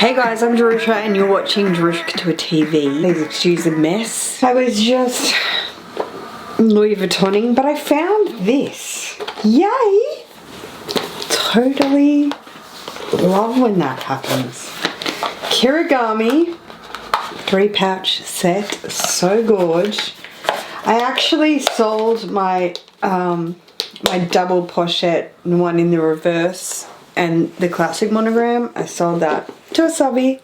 Hey guys, I'm Jerusha and you're watching Jerusha Couture TV. Please excuse the mess. I was just Louis Vuittoning, but I found this. Yay! Totally love when that happens. Kirigami 3-pouch set, so gorge. I actually sold my my double pochette one in the reverse and the classic monogram. I sold that to a subbie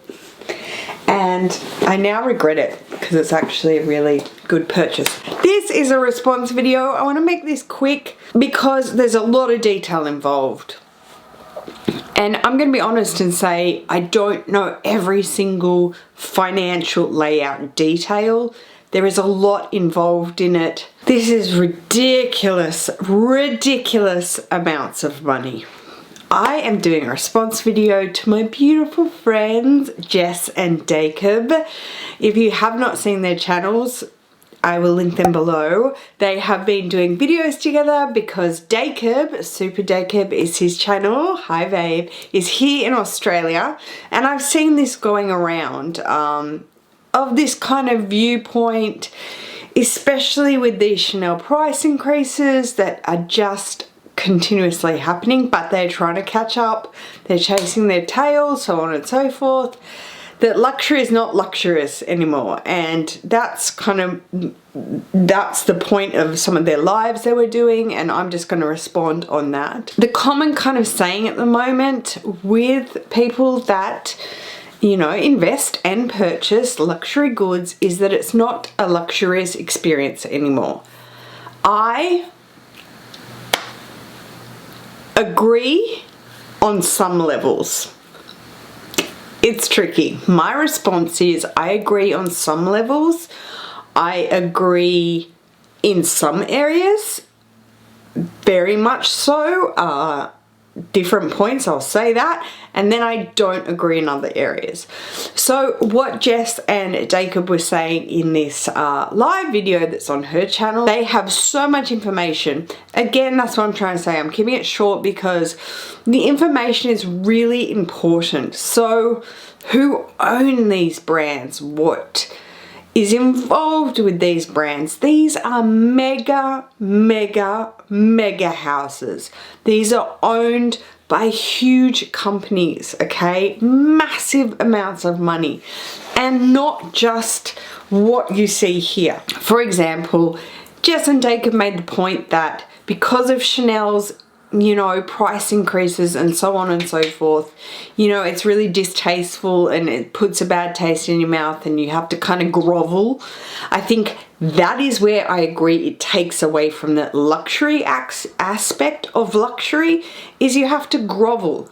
and I now regret it because it's actually a really good purchase. This is a response video. I want to make this quick because there's a lot of detail involved. And I'm going to be honest and say I don't know every single financial layout detail. There is a lot involved in it. This is ridiculous, ridiculous amounts of money. I am doing a response video to my beautiful friends Jess and Jacob. If you have not seen their channels, I will link them below. They have been doing videos together because Jacob, Super Jacob is his channel, hi babe, is here in Australia. And I've seen this going around of this kind of viewpoint, especially with these Chanel price increases that are just continuously happening, but they're trying to catch up, they're chasing their tail, so on and so forth. That luxury is not luxurious anymore, and that's the point of some of their lives they were doing, and I'm just going to respond on that. The common kind of saying at the moment with people that, you know, invest and purchase luxury goods is that it's not a luxurious experience anymore. I agree on some levels. It's tricky. My response is I agree on some levels. I agree in some areas, very much so. Different points, I'll say that, and then I don't agree in other areas. So what Jess and Jacob were saying in this live video that's on her channel, they have so much information. Again, that's what I'm trying to say. I'm keeping it short because the information is really important. So who own these brands? What is involved with these brands? These are mega houses. These are owned by huge companies, okay? Massive amounts of money, and not just what you see here. For example, Jess and Jacob made the point that because of Chanel's, you know, price increases and so on and so forth, you know, it's really distasteful and it puts a bad taste in your mouth and you have to kind of grovel. I think that is where I agree it takes away from the luxury aspect of luxury, is you have to grovel.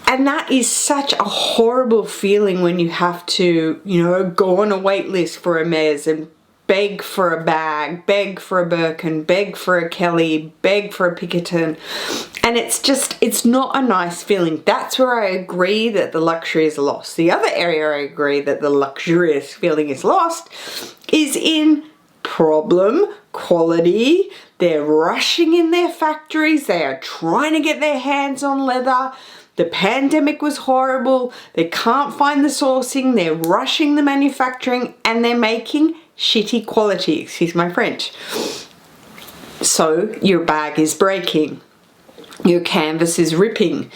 And that is such a horrible feeling when you have to, you know, go on a wait list for a mez and beg for a bag, beg for a Birkin, beg for a Kelly, beg for a Pinkerton. And it's not a nice feeling. That's where I agree that the luxury is lost. The other area I agree that the luxurious feeling is lost is in problem, quality. They're rushing in their factories. They are trying to get their hands on leather. The pandemic was horrible. They can't find the sourcing. They're rushing the manufacturing and they're making shitty quality, excuse my French. So your bag is breaking, your canvas is ripping,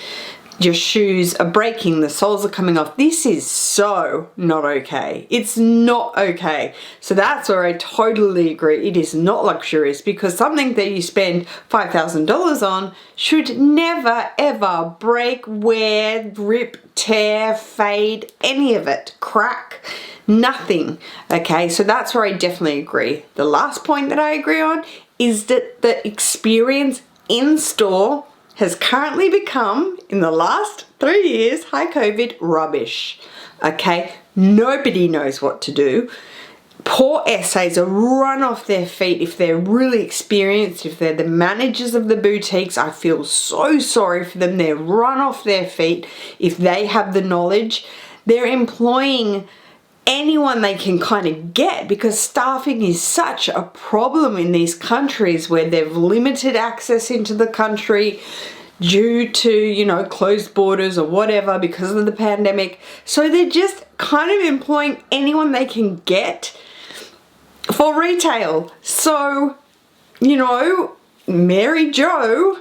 your shoes are breaking, the soles are coming off. This is so not okay. It's not okay. So that's where I totally agree. It is not luxurious, because something that you spend $5,000 on should never ever break, wear, rip, tear, fade, any of it, crack. Nothing. Okay, so that's where I definitely agree. The last point that I agree on is that the experience in store has currently become, in the last 3 years, high COVID, rubbish. Okay, nobody knows what to do. Poor essays are run off their feet. If they're really experienced, if they're the managers of the boutiques, I feel so sorry for them. They're run off their feet. If they have the knowledge, they're employing anyone they can kind of get, because staffing is such a problem in these countries where they've limited access into the country. due to, you know, closed borders or whatever because of the pandemic. So they're just kind of employing anyone they can get for retail. So, you know, Mary Jo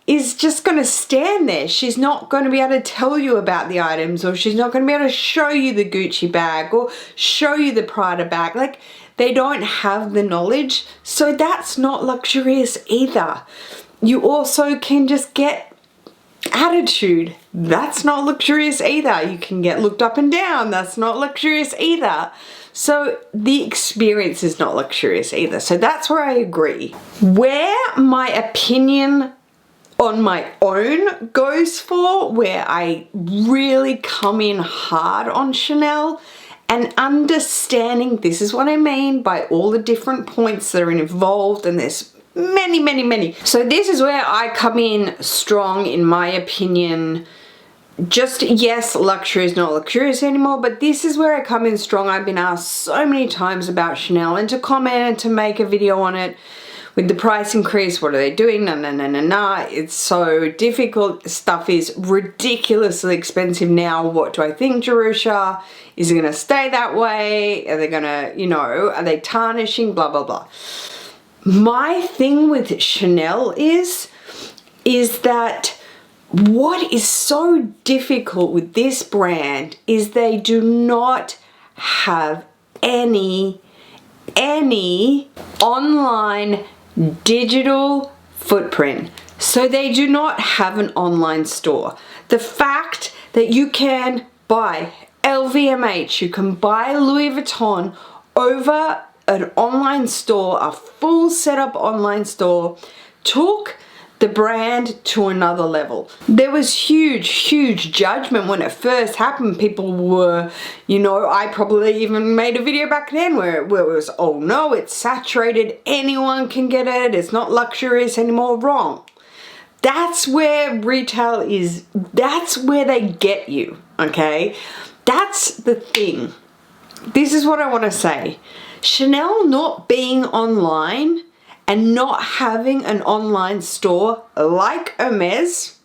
is just going to stand there. She's not going to be able to tell you about the items, or she's not going to be able to show you the Gucci bag or show you the Prada bag. Like, they don't have the knowledge, so that's not luxurious either. You also can just get attitude. That's not luxurious either. You can get looked up and down. That's not luxurious either. So the experience is not luxurious either. So that's where I agree. Where my opinion on my own goes for, where I really come in hard on Chanel, and understanding, this is what I mean by all the different points that are involved, and there's many. So this is where I come in strong, in my opinion. Just, yes, luxury is not luxurious anymore, but this is where I come in strong. I've been asked so many times about Chanel, and to comment and to make a video on it. With the price increase, what are they doing? Nah. It's so difficult. Stuff is ridiculously expensive now. What do I think, Jerusha? Is it going to stay that way? Are they going to, you know, are they tarnishing? Blah, blah, blah. My thing with Chanel is that what is so difficult with this brand is they do not have any online digital footprint. So they do not have an online store. The fact that you can buy LVMH, you can buy Louis Vuitton over an online store, a full setup online store, took the brand to another level. There was huge judgment when it first happened. People were, you know, I probably even made a video back then where it was, oh no, it's saturated, anyone can get it, it's not luxurious anymore. Wrong. That's where retail is, that's where they get you, okay? That's the thing. This is what I want to say. Chanel not being online and not having an online store like Hermes,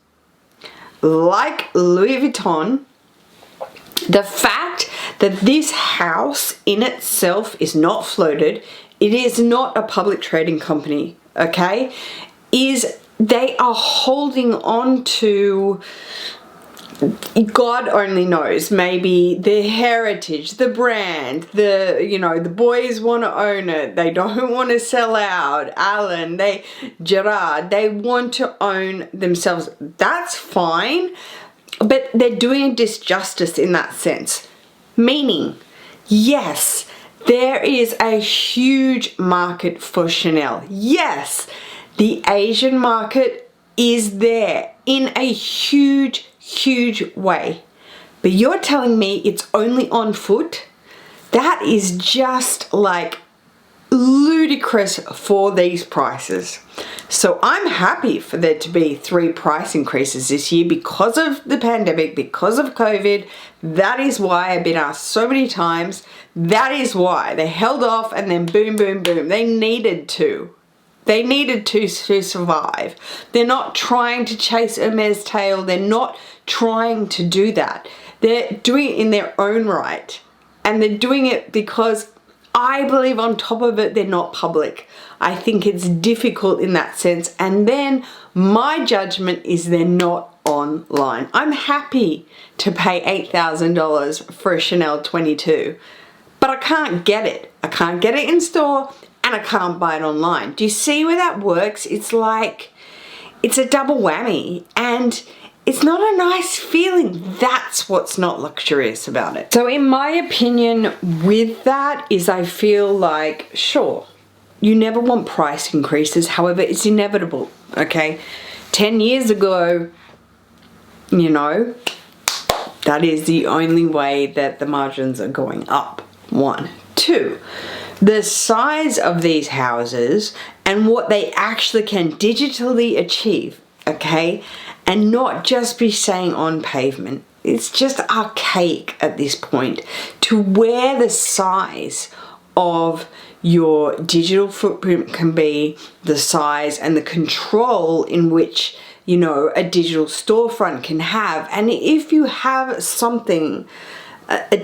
like Louis Vuitton, the fact that this house in itself is not floated, it is not a public trading company, okay, is they are holding on to, God only knows, maybe the heritage, the brand, you know, the boys want to own it, they don't want to sell out, Alan, Gerard, they want to own themselves. That's fine, but they're doing a disjustice in that sense. Meaning, yes, there is a huge market for Chanel. Yes, the Asian market is there in a huge way, but you're telling me it's only on foot? That is just like ludicrous for these prices. So I'm happy for there to be 3 price increases this year because of the pandemic, because of COVID. That is why I've been asked so many times. That is why they held off, and then boom. They needed to. They needed to survive. They're not trying to chase Hermes' tail. They're not trying to do that. They're doing it in their own right. And they're doing it because I believe on top of it, they're not public. I think it's difficult in that sense. And then my judgment is they're not online. I'm happy to pay $8,000 for a Chanel 22, but I can't get it. I can't get it in store, and I can't buy it online. Do you see where that works? It's like, it's a double whammy, and it's not a nice feeling. That's what's not luxurious about it. So in my opinion with that is, I feel like, sure, you never want price increases. However, it's inevitable, okay? 10 years ago, you know, that is the only way that the margins are going up. 1. 2. The size of these houses and what they actually can digitally achieve, okay, and not just be saying on pavement. It's just archaic at this point to where the size of your digital footprint can be, the size and the control in which you know, a digital storefront can have. And if you have something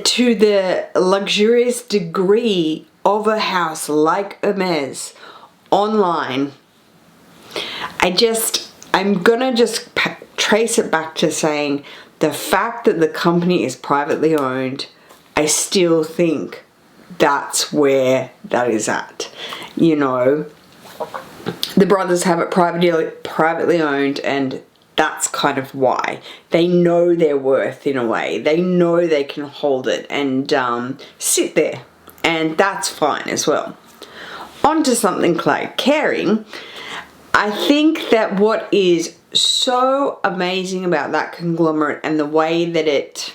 to the luxurious degree of a house like Hermes online, I'm gonna just trace it back to saying the fact that the company is privately owned, I still think that's where that is at. You know, the brothers have it privately owned, and that's kind of why. They know their worth in a way. They know they can hold it and sit there, and that's fine as well. On to something like caring. I think that what is so amazing about that conglomerate and the way that it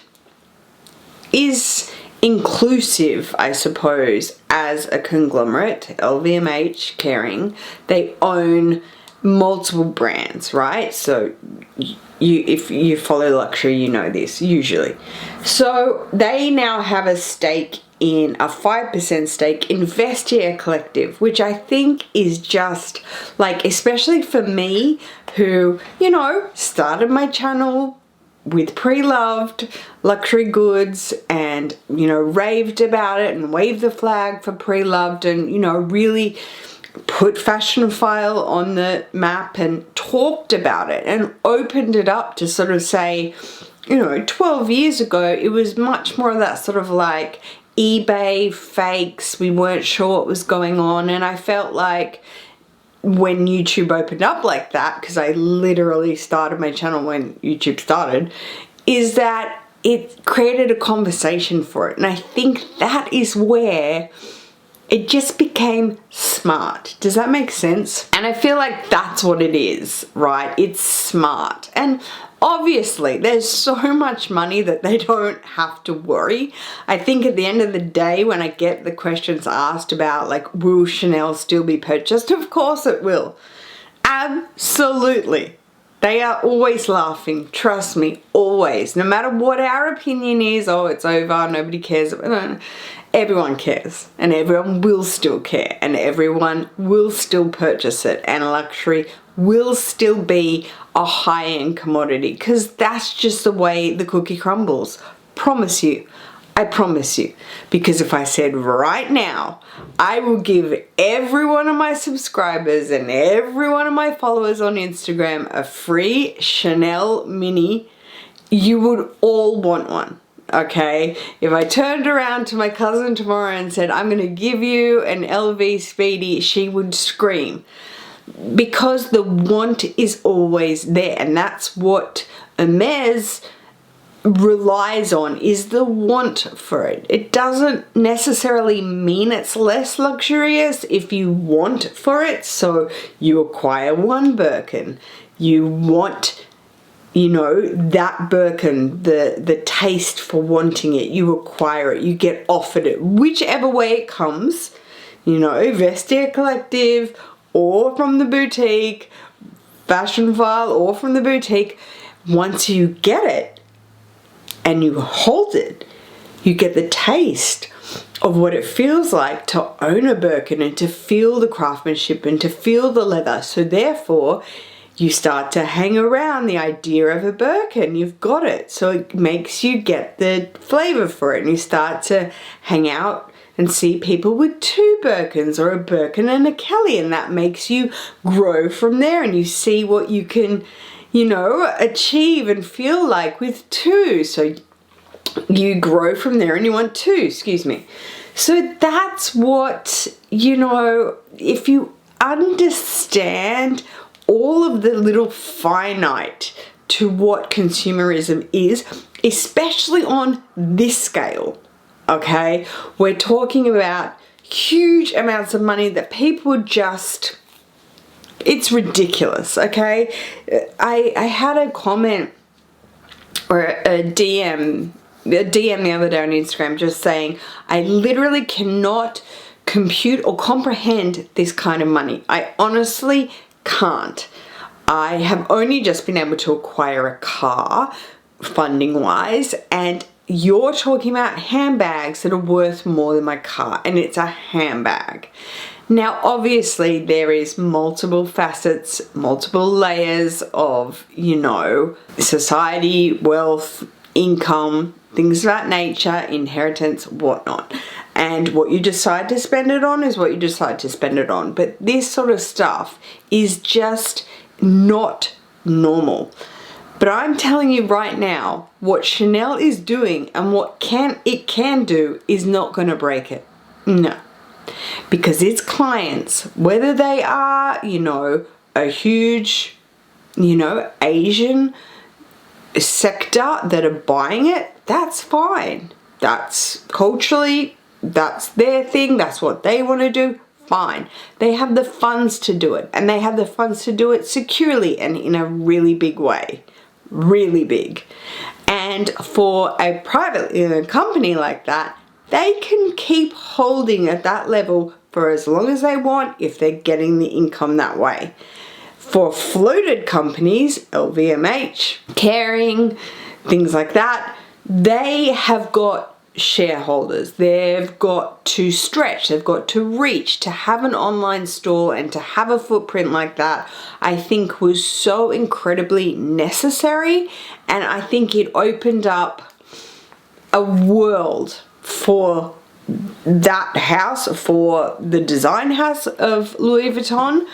is inclusive, I suppose, as a conglomerate, LVMH, Caring, they own multiple brands, right? So if you follow luxury, you know this usually. So they now have a stake in a 5% stake in Vestiaire Collective, which I think is just like, especially for me who, you know, started my channel with pre-loved luxury goods and, you know, raved about it and waved the flag for pre-loved and, you know, really put Fashionophile on the map and talked about it and opened it up to sort of say, you know, 12 years ago, it was much more of that sort of like eBay fakes. We weren't sure what was going on. And I felt like when YouTube opened up like that, because I literally started my channel when YouTube started, is that it created a conversation for it. And I think that is where it just became smart. Does that make sense? And I feel like that's what it is, right? It's smart. And obviously, there's so much money that they don't have to worry. I think at the end of the day, when I get the questions asked about, like, will Chanel still be purchased? Of course it will. Absolutely. They are always laughing. Trust me, always. No matter what our opinion is, oh, it's over, nobody cares. Everyone cares, and everyone will still care, and everyone will still purchase it, and luxury will still be a high-end commodity, because that's just the way the cookie crumbles. Promise you. I promise you. Because if I said right now, I will give every one of my subscribers and every one of my followers on Instagram a free Chanel mini, you would all want one. Okay, if I turned around to my cousin tomorrow and said, I'm going to give you an LV Speedy, she would scream. Because the want is always there, and that's what Hermes relies on, is the want for it. It doesn't necessarily mean it's less luxurious if you want for it. So you acquire one Birkin, you want, you know, that Birkin, the taste for wanting it, you acquire it, you get offered it, whichever way it comes, you know, Vestiaire Collective or from the boutique, Fashionophile or from the boutique. Once you get it and you hold it, you get the taste of what it feels like to own a Birkin and to feel the craftsmanship and to feel the leather. So therefore, you start to hang around the idea of a Birkin. You've got it. So it makes you get the flavor for it, and you start to hang out and see people with two Birkins or a Birkin and a Kelly, and that makes you grow from there, and you see what you can, you know, achieve and feel like with two. So you grow from there and you want two, excuse me. So that's what, you know, if you understand all of the little finite to what consumerism is, especially on this scale, okay? We're talking about huge amounts of money that people just, it's ridiculous, okay? I had a comment or a DM the other day on Instagram just saying, I literally cannot compute or comprehend this kind of money. I honestly can't. I have only just been able to acquire a car funding wise, and you're talking about handbags that are worth more than my car, and it's a handbag. Now, obviously, there is multiple facets, multiple layers of, you know, society, wealth, income, things of that nature, inheritance, whatnot. And what you decide to spend it on is what you decide to spend it on. But this sort of stuff is just not normal. But I'm telling you right now, what Chanel is doing and what it can do is not going to break it. No. Because its clients, whether they are, you know, a huge, you know, Asian sector that are buying it, that's fine. That's culturally, that's their thing, that's what they want to do, fine. They have the funds to do it, and they have the funds to do it securely and in a really big way. Really big. And for a private company like that, they can keep holding at that level for as long as they want if they're getting the income that way. For floated companies, LVMH, Kering, things like that, they have got shareholders. They've got to stretch, they've got to reach. To have an online store and to have a footprint like that, I think was so incredibly necessary, and I think it opened up a world for that house, for the design house of Louis Vuitton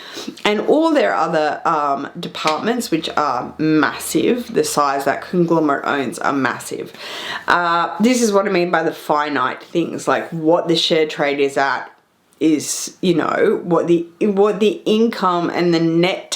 and all their other departments, which are massive. The size that conglomerate owns are massive. This is what I mean by the finite things, like what the share trade is at is, you know, what the income and the net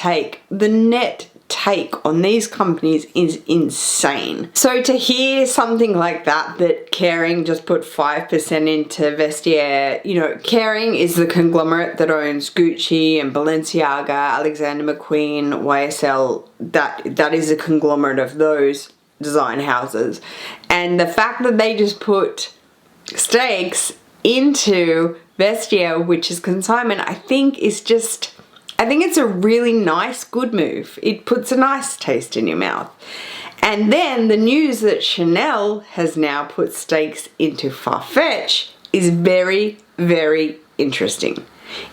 take on these companies is insane. So to hear something like that Kering just put 5% into Vestiaire, you know, Kering is the conglomerate that owns Gucci and Balenciaga, Alexander McQueen, YSL, that is a conglomerate of those design houses. And the fact that they just put stakes into Vestiaire, which is consignment, I think it's a really nice, good move. It puts a nice taste in your mouth. And then the news that Chanel has now put stakes into Farfetch is very, very interesting.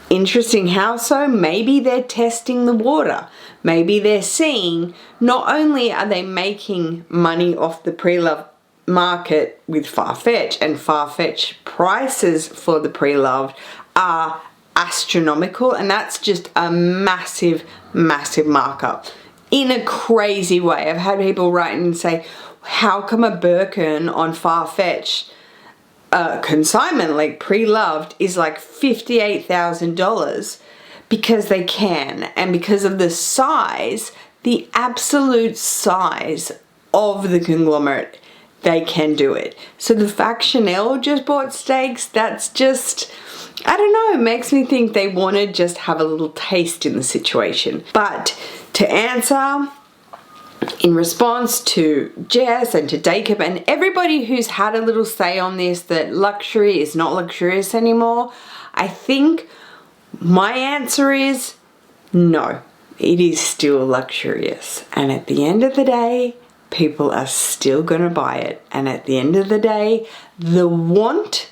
Interesting how so? Maybe they're testing the water. Maybe they're seeing not only are they making money off the pre-loved market with Farfetch, and Farfetch prices for the pre-loved are astronomical, and that's just a massive markup in a crazy way. I've had people write and say, how come a Birkin on Farfetch consignment, like pre-loved, is like $58,000? Because they can, and because of the size, the absolute size of the conglomerate, they can do it. So the fact Chanel just bought stakes, that's just, I don't know, it makes me think they want to just have a little taste in the situation. But to answer, in response to Jess and to Jacob and everybody who's had a little say on this, that luxury is not luxurious anymore, I think my answer is no, it is still luxurious. And at the end of the day, people are still gonna buy it. And at the end of the day, the want,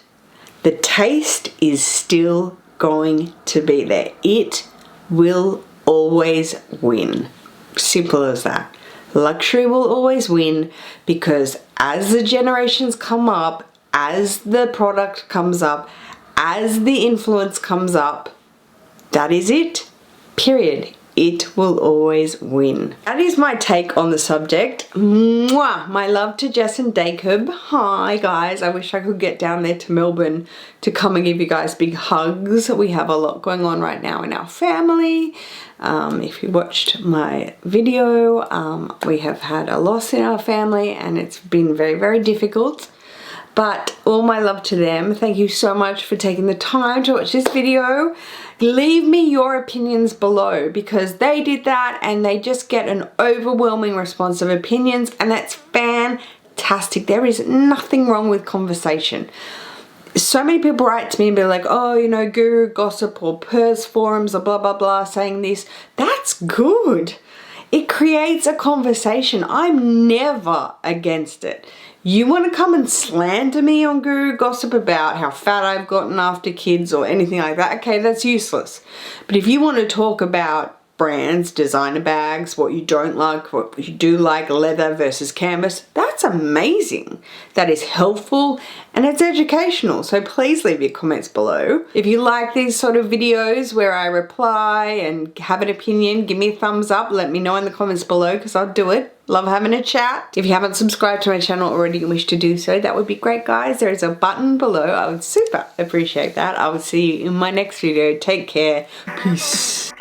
the taste is still going to be there. It will always win. Simple as that. Luxury will always win, because as the generations come up, as the product comes up, as the influence comes up, that is it. Period. It will always win. That is my take on the subject. Mwah! My love to Jess and Jacob. Hi guys, I wish I could get down there to Melbourne to come and give you guys big hugs. We have a lot going on right now in our family. If you watched my video, we have had a loss in our family and it's been very, very difficult. But all my love to them. Thank you so much for taking the time to watch this video. Leave me your opinions below, because they did that and they just get an overwhelming response of opinions, and that's fantastic. There is nothing wrong with conversation. So many people write to me and be like, oh, you know, guru gossip or purse forums or blah, blah, blah, saying this. That's good. It creates a conversation. I'm never against it. You want to come and slander me on Guru Gossip about how fat I've gotten after kids or anything like that, okay, that's useless. But if you want to talk about brands, designer bags, what you don't like, what you do like, leather versus canvas, that's amazing. That is helpful and it's educational. So please leave your comments below. If you like these sort of videos where I reply and have an opinion, give me a thumbs up. Let me know in the comments below because I'll do it. Love having a chat. If you haven't subscribed to my channel already and wish to do so, that would be great, guys. There is a button below. I would super appreciate that. I will see you in my next video. Take care. Peace.